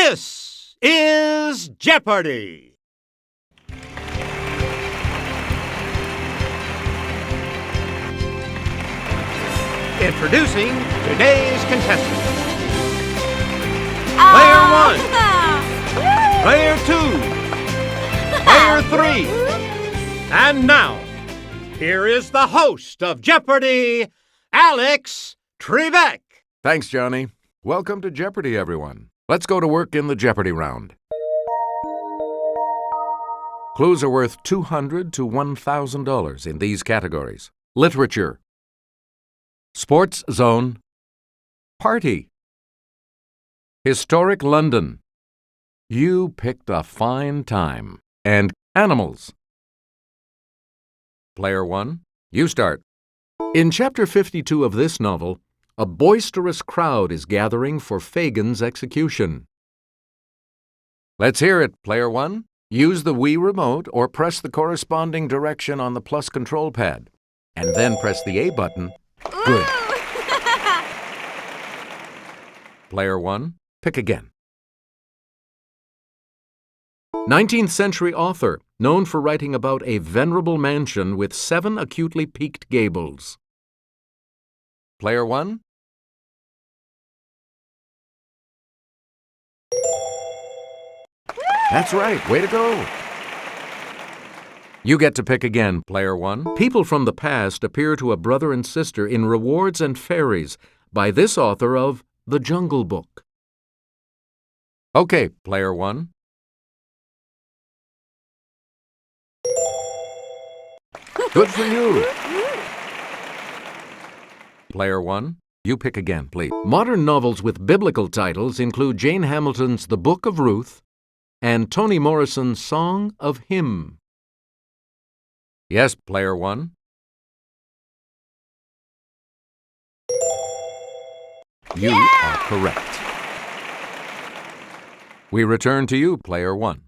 This is Jeopardy! Introducing today's contestants. Player 1, Player 2, Player 3. And now, here is the host of Jeopardy, Alex Trebek. Thanks, Johnny. Welcome to Jeopardy, everyone. Let's go to work in the Jeopardy round. Clues are worth $200 to $1,000 in these categories: literature, sports zone, party, historic London, you picked a fine time, and animals. Player 1, you start. In Chapter 52 of this novel, a boisterous crowd is gathering for Fagin's execution. Let's hear it, Player 1. Use the Wii remote or press the corresponding direction on the plus control pad, and then press the A button. Good. Player 1, pick again. 19th century author, known for writing about a venerable mansion with 7 acutely peaked gables. Player 1. That's right, way to go. You get to pick again, Player 1. People from the past appear to a brother and sister in Rewards and Fairies by this author of The Jungle Book. Okay, Player 1. Good for you. Player 1, you pick again, please. Modern novels with biblical titles include Jane Hamilton's The Book of Ruth and Toni Morrison's Song of Him. Yes, Player 1. You are correct. We return to you, Player 1.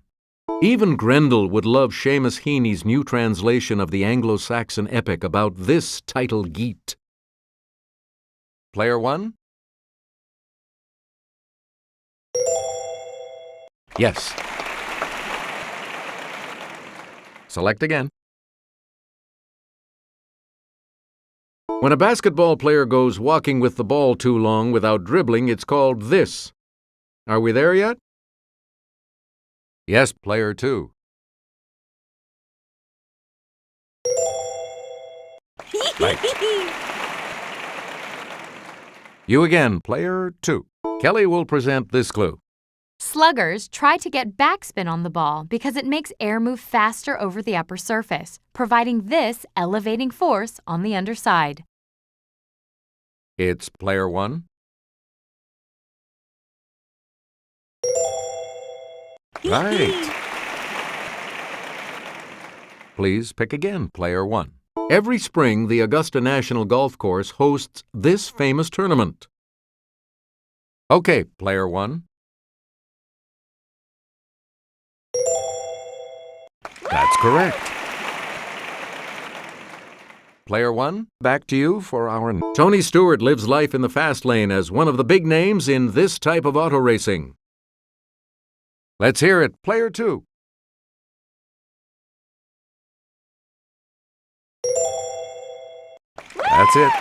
Even Grendel would love Seamus Heaney's new translation of the Anglo-Saxon epic about this title geet. Player 1? Yes. Select again. When a basketball player goes walking with the ball too long without dribbling, it's called this. Are we there yet? Yes, Player 2. Right. You again, Player 2. Kelly will present this clue. Sluggers try to get backspin on the ball because it makes air move faster over the upper surface, providing this elevating force on the underside. It's Player 1. Right. Please pick again, Player 1. Every spring, the Augusta National Golf Course hosts this famous tournament. Okay, Player 1. That's correct. Player 1, back to you for our... Tony Stewart lives life in the fast lane as one of the big names in this type of auto racing. Let's hear it, Player 2. That's it.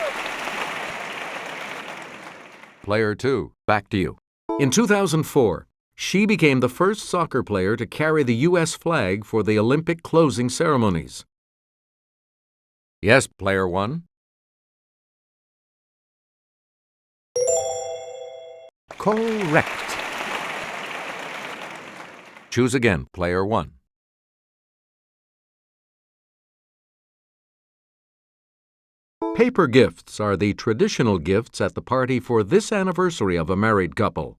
Player 2, back to you. In 2004, she became the first soccer player to carry the U.S. flag for the Olympic closing ceremonies. Yes, Player 1. Correct. Choose again, Player 1. Paper gifts are the traditional gifts at the party for this anniversary of a married couple.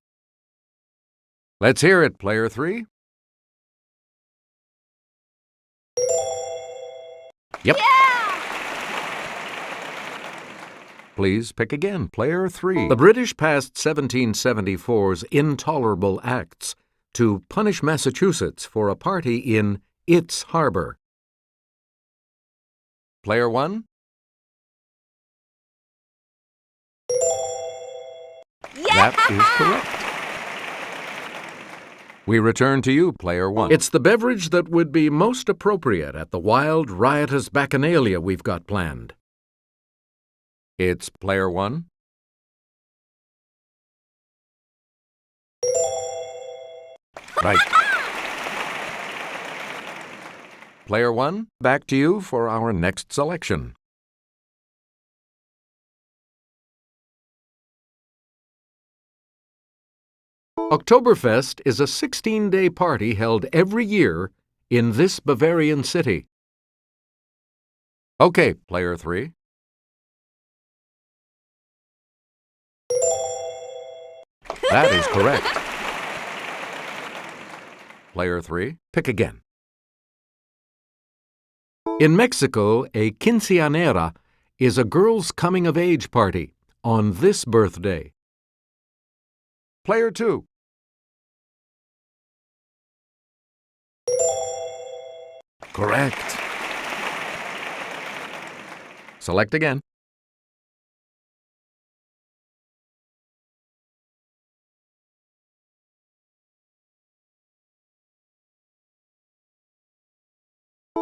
Let's hear it, Player 3. Yep. Yeah! Please pick again, Player 3. The British passed 1774's Intolerable Acts to punish Massachusetts for a party in its harbor. Player 1? Yeah! That is correct. We return to you, player one. It's the beverage that would be most appropriate at the wild, riotous bacchanalia we've got planned. It's player one. Right. Player one, back to you for our next selection. Oktoberfest is a 16-day party held every year in this Bavarian city. Okay, player three. That is correct. Player three, pick again. In Mexico, a quinceañera is a girl's coming-of-age party on this birthday. Player two. Correct. Select again.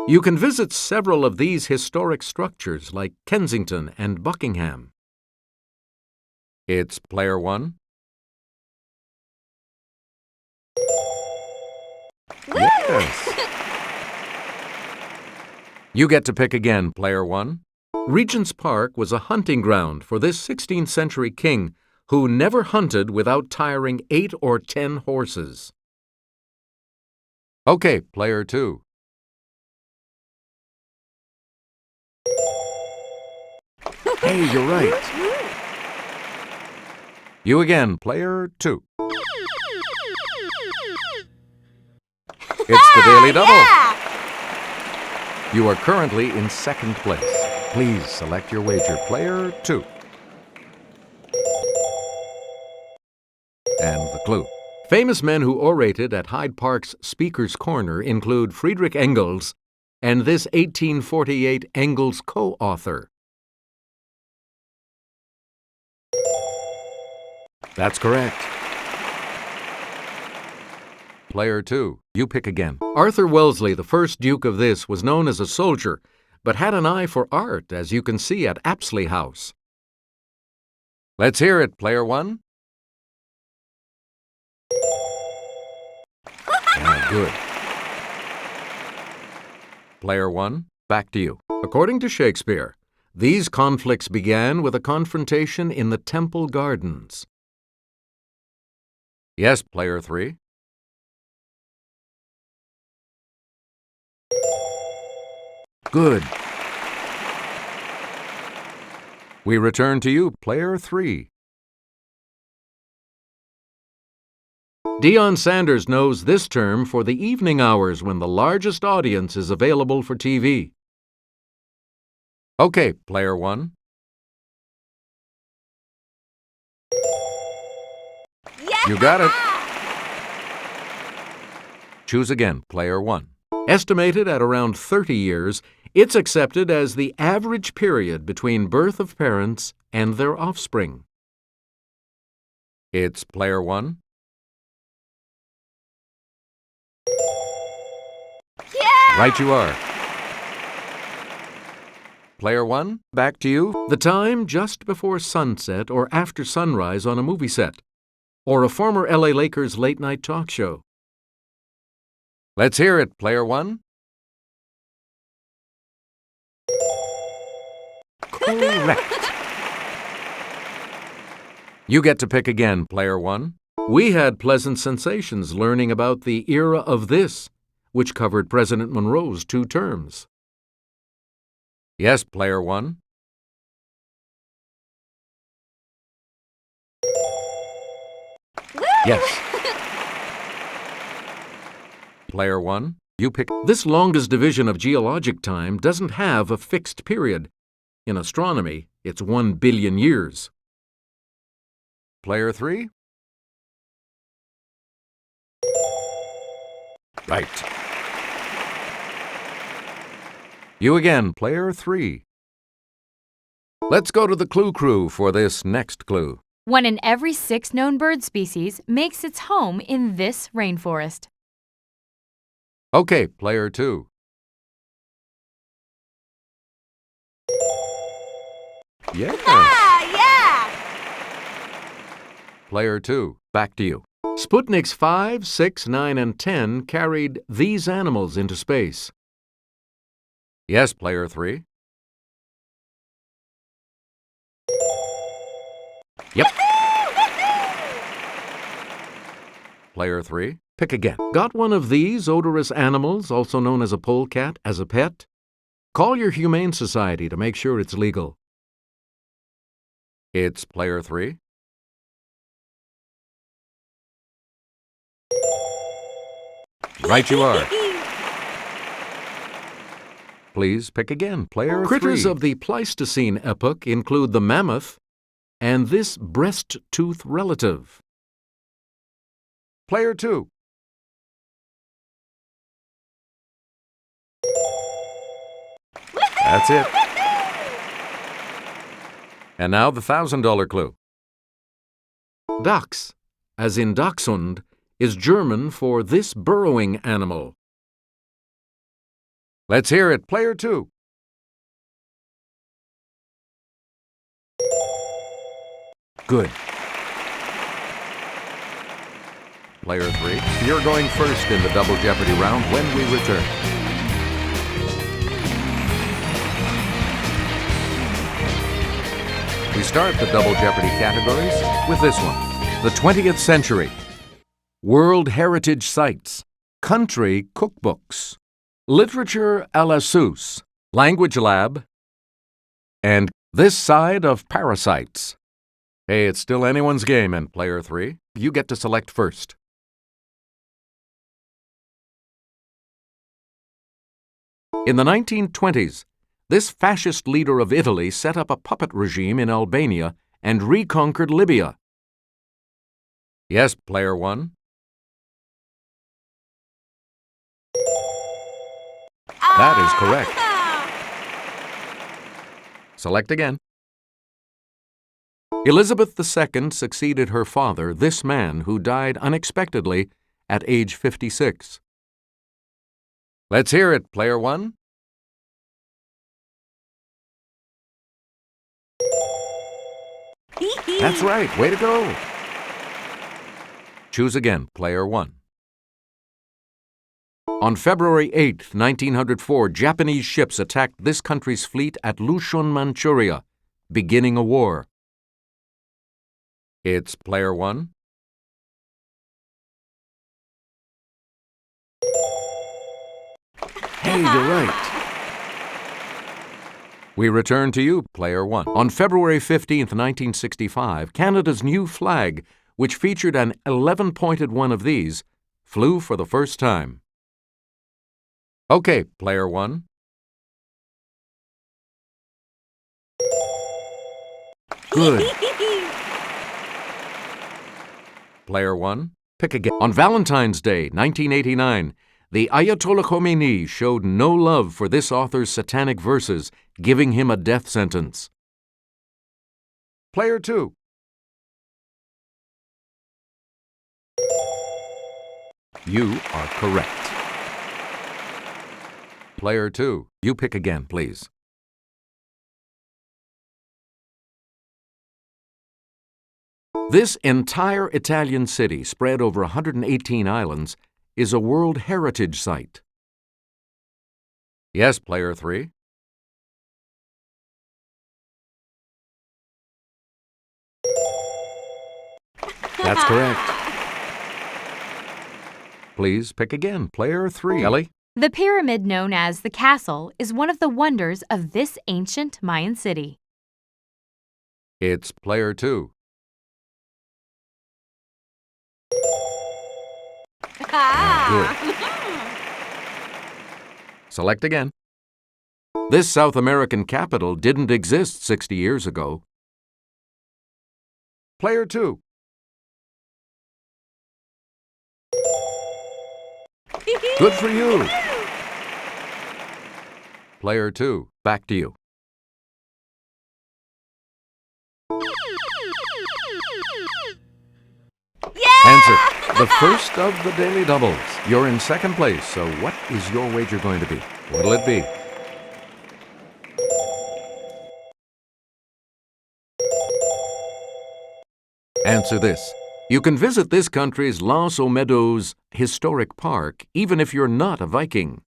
You can visit several of these historic structures like Kensington and Buckingham. It's player one. Yes. You get to pick again, player one. Regent's Park was a hunting ground for this 16th century king who never hunted without tiring 8 or 10 horses. Okay, player two. Hey, you're right. You again, player two. It's the Daily Double. Yeah! You are currently in second place. Please select your wager, player two. And the clue. Famous men who orated at Hyde Park's Speaker's Corner include Friedrich Engels and this 1848 Engels co-author. That's correct. Player two, you pick again. Arthur Wellesley, the first Duke of this, was known as a soldier, but had an eye for art, as you can see at Apsley House. Let's hear it, player one. Good. Player one, back to you. According to Shakespeare, these conflicts began with a confrontation in the Temple Gardens. Yes, player three. Good. We return to you, player three. Deion Sanders knows this term for the evening hours when the largest audience is available for TV. Okay, player one. Yeah! You got it. Choose again, player one. Estimated at around 30 years, it's accepted as the average period between birth of parents and their offspring. It's player one. Yeah! Right you are. Player one, back to you. The time just before sunset or after sunrise on a movie set, or a former LA Lakers late-night talk show. Let's hear it, player one. Correct. You get to pick again, player one. We had pleasant sensations learning about the era of this, which covered President Monroe's 2 terms. Yes, player one. Yes. Player one, you pick. This longest division of geologic time doesn't have a fixed period. In astronomy, it's 1 billion years. Player three. Right. You again, player three. Let's go to the Clue Crew for this next clue. One in every 6 known bird species makes its home in this rainforest. Okay, player 2. Yes. Yeah! Player 2, back to you. Sputniks 5, 6, 9, and 10 carried these animals into space. Yes, player 3. Yep. Player 3, pick again. Got one of these odorous animals, also known as a polecat, as a pet? Call your Humane Society to make sure it's legal. It's player 3. Right you are. Please pick again, player 3. Critters of the Pleistocene epoch include the mammoth and this breast-tooth relative. Player 2. That's it. And now the $1,000 clue. Dachs, as in Dachshund, is German for this burrowing animal. Let's hear it, player 2. Good. Player 3, you're going first in the Double Jeopardy round when we return. We start the Double Jeopardy categories with this one. The 20th century. World Heritage Sites. Country Cookbooks. Literature à la Seuss. Language Lab. And This Side of Parasites. Hey, it's still anyone's game, and player 3, you get to select first. In the 1920s, this fascist leader of Italy set up a puppet regime in Albania and reconquered Libya. Yes, player 1. That is correct. Select again. Elizabeth II succeeded her father, this man, who died unexpectedly at age 56. Let's hear it, player 1. That's right. Way to go. Choose again, player 1. On February 8, 1904, Japanese ships attacked this country's fleet at Lushun, Manchuria, beginning a war. It's player 1. Hey, you're right. We return to you, player 1. On February 15, 1965, Canada's new flag, which featured an 11-pointed one of these, flew for the first time. Okay, player 1. Good. Player 1, pick again. On Valentine's Day, 1989, the Ayatollah Khomeini showed no love for this author's satanic verses, giving him a death sentence. Player 2. You are correct. Player 2, you pick again, please. This entire Italian city, spread over 118 islands, is a World Heritage Site. Yes, player 3. That's correct. Please pick again, player 3. Ellie? The pyramid known as the castle is one of the wonders of this ancient Mayan city. It's player 2. Good. Select again. This South American capital didn't exist 60 years ago. Player 2. Good for you. Player 2, back to you. answer. The first of the daily doubles. You're in second place, so what is your wager going to be? What'll it be? Answer this. You can visit this country's Los Olmedos Historic Park even if you're not a Viking.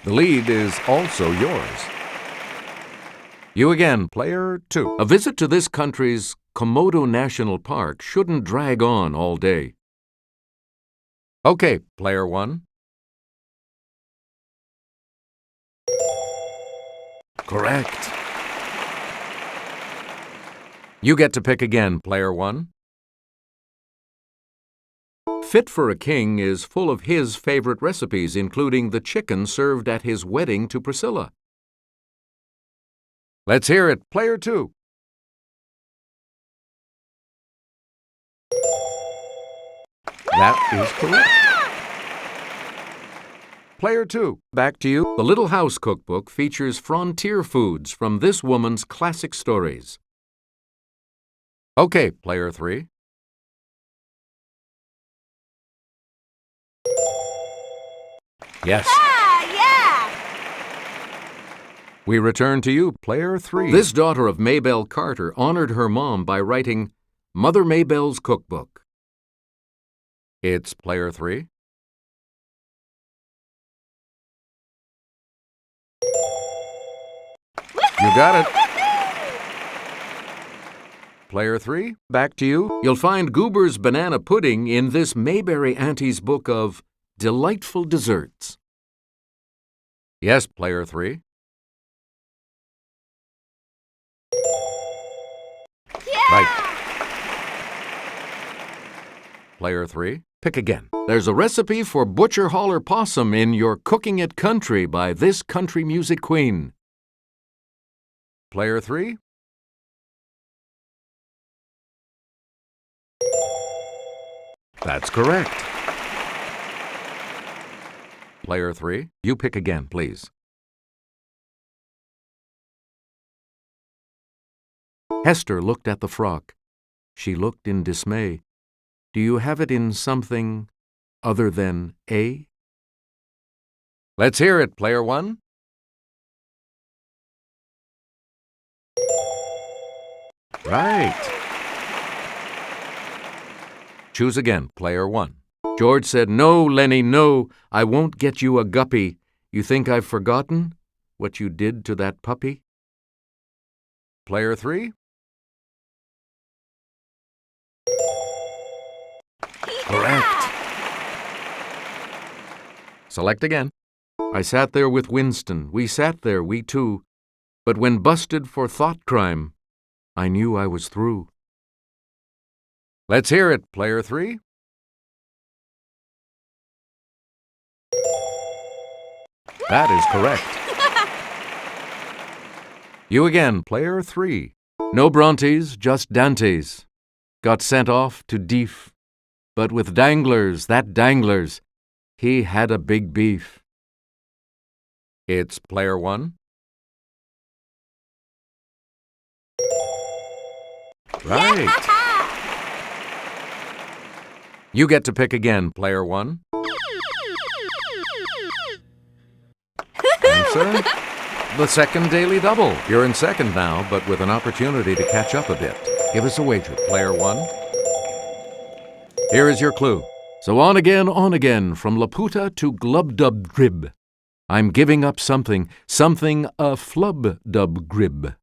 The lead is also yours. You again, player 2. A visit to this country's Komodo National Park shouldn't drag on all day. Okay, player 1. Correct. You get to pick again, player 1. Fit for a King is full of his favorite recipes, including the chicken served at his wedding to Priscilla. Let's hear it, player 2. That is correct. Player 2, back to you. The Little House Cookbook features frontier foods from this woman's classic stories. Okay, player 3. Yes. Yeah! We return to you, player 3. This daughter of Maybelle Carter honored her mom by writing Mother Maybelle's Cookbook. It's player 3. You got it. Player 3, back to you. You'll find Goober's banana pudding in this Mayberry Auntie's book of delightful desserts. Yes, player 3. Yeah! Right. Player 3, pick again. There's a recipe for Butcher Holler Possum in your Cooking It Country by this country music queen. Player 3. That's correct. Player 3, you pick again, please. Hester looked at the frock. She looked in dismay. Do you have it in something other than A? Let's hear it, player 1. Right. Choose again, player 1. George said, No, Lenny, no, I won't get you a guppy. You think I've forgotten what you did to that puppy? Player 3. Correct. Select again. I sat there with Winston. We sat there, we two. But when busted for thought crime, I knew I was through. Let's hear it, player 3. That is correct. You again, player 3. No Brontes, just Dantes. Got sent off to Deef. But with Danglers, that Danglers, he had a big beef. It's player 1. Right. You get to pick again, player 1. Answer? The second daily double. You're in second now, but with an opportunity to catch up a bit. Give us a wager, player 1. Here is your clue. So on again, from Laputa to Glubdubgrib. I'm giving up something a flubdubgrib.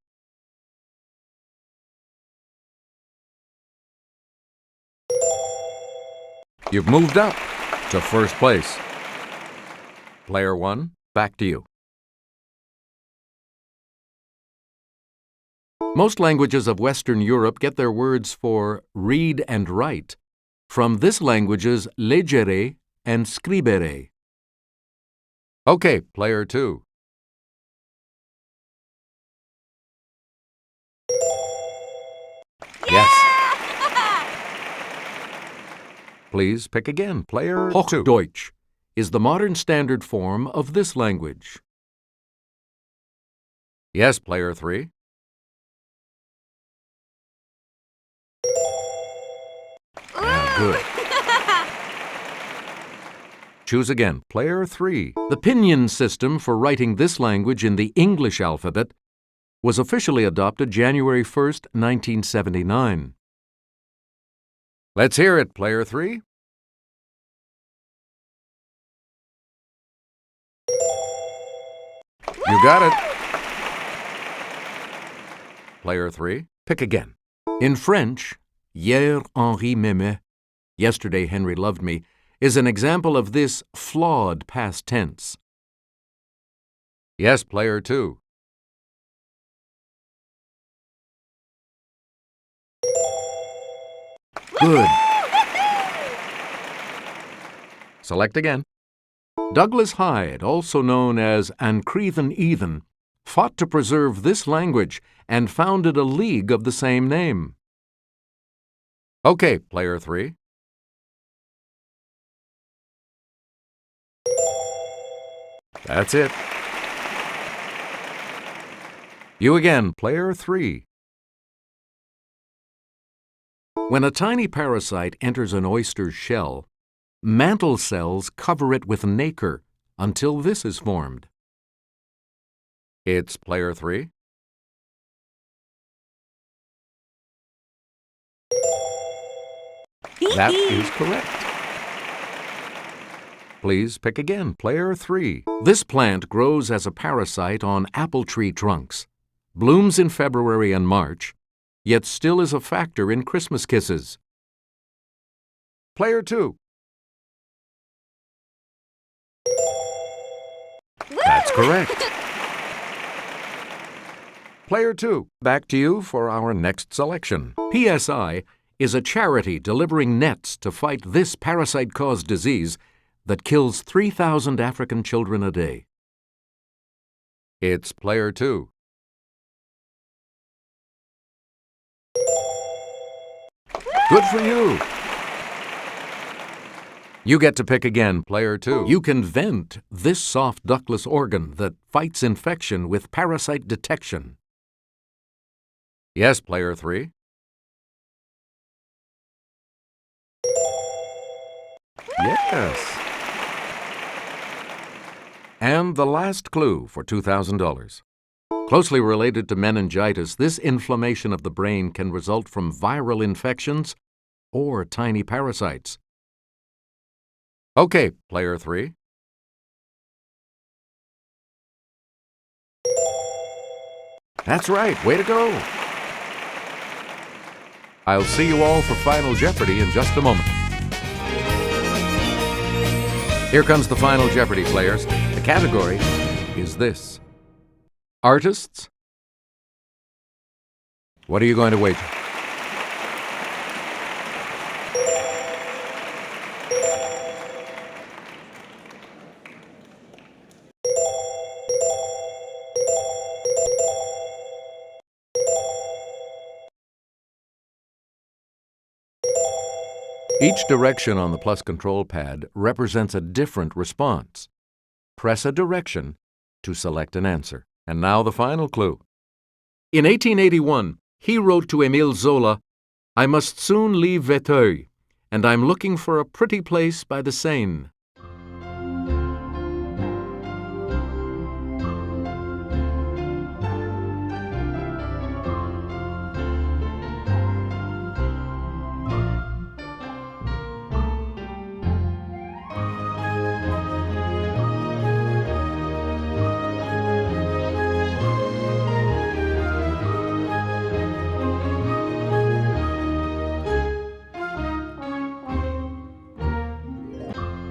You've moved up to first place. Player 1, back to you. Most languages of Western Europe get their words for read and write from this language's leggere and scribere. Okay, player 2. Yes. Please pick again, player 2. Hochdeutsch is the modern standard form of this language. Yes, player 3. good. Choose again, player 3. The pinyin system for writing this language in the English alphabet was officially adopted January 1st, 1979. Let's hear it, player 3. You got it. Player 3, pick again. In French, hier Henri m'aimait, yesterday Henry loved me, is an example of this flawed past tense. Yes, player 2. Good. Select again. Douglas Hyde, also known as Ancrethan Ethan, fought to preserve this language and founded a league of the same name. Okay, player 3. That's it. You again, player 3. When a tiny parasite enters an oyster's shell, mantle cells cover it with nacre until this is formed. It's player 3. That is correct. Please pick again, player 3. This plant grows as a parasite on apple tree trunks, blooms in February and March, yet still is a factor in Christmas kisses. Player 2. That's correct. Player 2, back to you for our next selection. PSI is a charity delivering nets to fight this parasite-caused disease that kills 3,000 African children a day. It's player 2. Good for you. You get to pick again, player 2. You can vent this soft ductless organ that fights infection with parasite detection. Yes, player 3. Yes. And the last clue for $2,000. Closely related to meningitis, this inflammation of the brain can result from viral infections or tiny parasites. Okay, player 3. That's right, way to go. I'll see you all for Final Jeopardy in just a moment. Here comes the Final Jeopardy, players. The category is this. Artists? What are you going to wager? Each direction on the plus control pad represents a different response. Press a direction to select an answer. And now the final clue. In 1881, he wrote to Émile Zola, "I must soon leave Véteuil, and I'm looking for a pretty place by the Seine."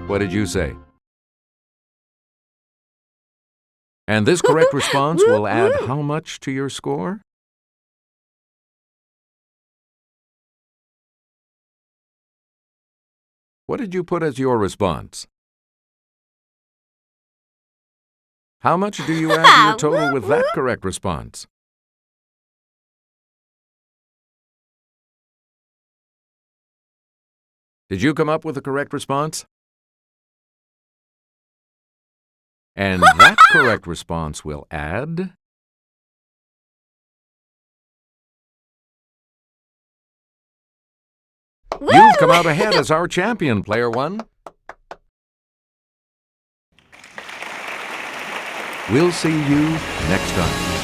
What did you say? And this correct response will add how much to your score? What did you put as your response? How much do you add to your total with that correct response? Did you come up with the correct response? And that correct response will add You've come out ahead as our champion, Player One. We'll see you next time.